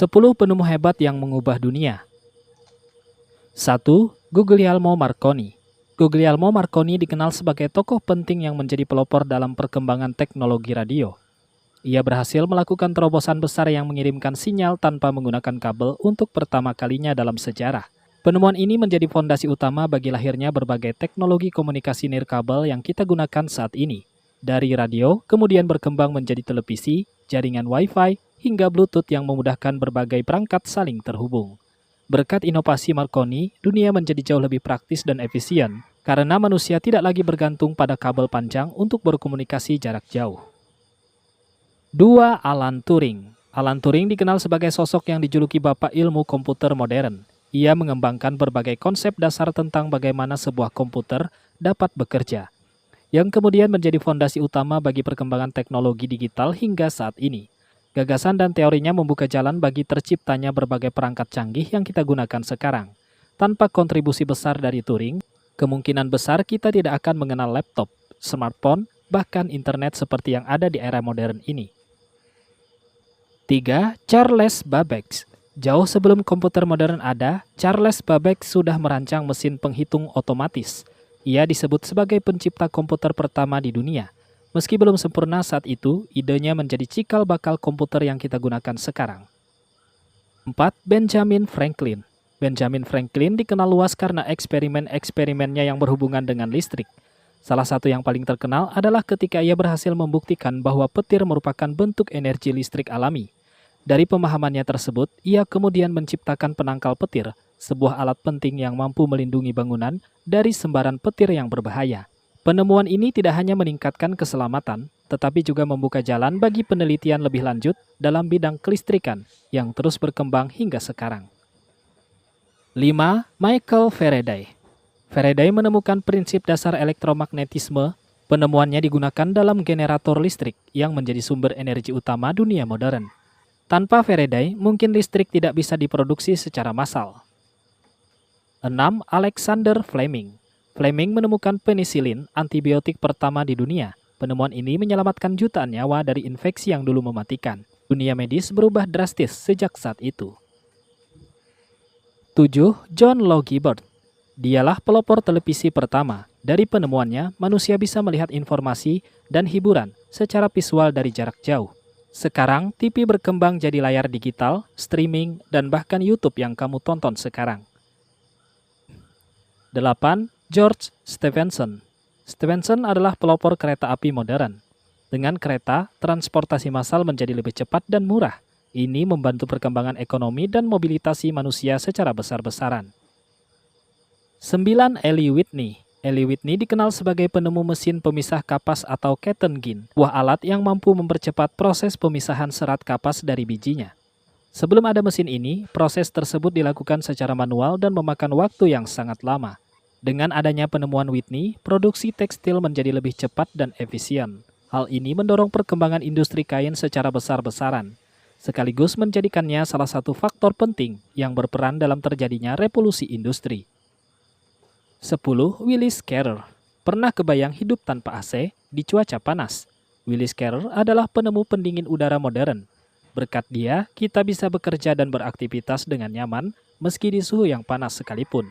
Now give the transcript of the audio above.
10 penemu hebat yang mengubah dunia. 1. Guglielmo Marconi. Guglielmo Marconi dikenal sebagai tokoh penting yang menjadi pelopor dalam perkembangan teknologi radio. Ia berhasil melakukan terobosan besar yang mengirimkan sinyal tanpa menggunakan kabel untuk pertama kalinya dalam sejarah. Penemuan ini menjadi fondasi utama bagi lahirnya berbagai teknologi komunikasi nirkabel yang kita gunakan saat ini. Dari radio, kemudian berkembang menjadi televisi, jaringan Wi-Fi, hingga Bluetooth yang memudahkan berbagai perangkat saling terhubung. Berkat inovasi Marconi, dunia menjadi jauh lebih praktis dan efisien, karena manusia tidak lagi bergantung pada kabel panjang untuk berkomunikasi jarak jauh. 2. Alan Turing. Alan Turing dikenal sebagai sosok yang dijuluki bapak ilmu komputer modern. Ia mengembangkan berbagai konsep dasar tentang bagaimana sebuah komputer dapat bekerja, yang kemudian menjadi fondasi utama bagi perkembangan teknologi digital hingga saat ini. Gagasan dan teorinya membuka jalan bagi terciptanya berbagai perangkat canggih yang kita gunakan sekarang. Tanpa kontribusi besar dari Turing, kemungkinan besar kita tidak akan mengenal laptop, smartphone, bahkan internet seperti yang ada di era modern ini. 3. Charles Babbage. Jauh sebelum komputer modern ada, Charles Babbage sudah merancang mesin penghitung otomatis. Ia disebut sebagai pencipta komputer pertama di dunia. Meski belum sempurna saat itu, idenya menjadi cikal bakal komputer yang kita gunakan sekarang. 4. Benjamin Franklin. Benjamin Franklin dikenal luas karena eksperimen-eksperimennya yang berhubungan dengan listrik. Salah satu yang paling terkenal adalah ketika ia berhasil membuktikan bahwa petir merupakan bentuk energi listrik alami. Dari pemahamannya tersebut, ia kemudian menciptakan penangkal petir, sebuah alat penting yang mampu melindungi bangunan dari sembaran petir yang berbahaya. Penemuan ini tidak hanya meningkatkan keselamatan, tetapi juga membuka jalan bagi penelitian lebih lanjut dalam bidang kelistrikan yang terus berkembang hingga sekarang. 5. Michael Faraday. Faraday menemukan prinsip dasar elektromagnetisme. Penemuannya digunakan dalam generator listrik yang menjadi sumber energi utama dunia modern. Tanpa Faraday, mungkin listrik tidak bisa diproduksi secara massal. 6. Alexander Fleming. Fleming menemukan penisilin, antibiotik pertama di dunia. Penemuan ini menyelamatkan jutaan nyawa dari infeksi yang dulu mematikan. Dunia medis berubah drastis sejak saat itu. 7. John Logie Baird. Dialah pelopor televisi pertama. Dari penemuannya, manusia bisa melihat informasi dan hiburan secara visual dari jarak jauh. Sekarang, TV berkembang jadi layar digital, streaming, dan bahkan YouTube yang kamu tonton sekarang. 8. George Stephenson. Stephenson adalah pelopor kereta api modern. Dengan kereta, transportasi massal menjadi lebih cepat dan murah. Ini membantu perkembangan ekonomi dan mobilitasi manusia secara besar-besaran. 9. Eli Whitney. Eli Whitney dikenal sebagai penemu mesin pemisah kapas atau Kettengin, buah alat yang mampu mempercepat proses pemisahan serat kapas dari bijinya. Sebelum ada mesin ini, proses tersebut dilakukan secara manual dan memakan waktu yang sangat lama. Dengan adanya penemuan Whitney, produksi tekstil menjadi lebih cepat dan efisien. Hal ini mendorong perkembangan industri kain secara besar-besaran, sekaligus menjadikannya salah satu faktor penting yang berperan dalam terjadinya revolusi industri. 10. Willis Carrier. Pernah kebayang hidup tanpa AC di cuaca panas? Willis Carrier adalah penemu pendingin udara modern. Berkat dia, kita bisa bekerja dan beraktivitas dengan nyaman meski di suhu yang panas sekalipun.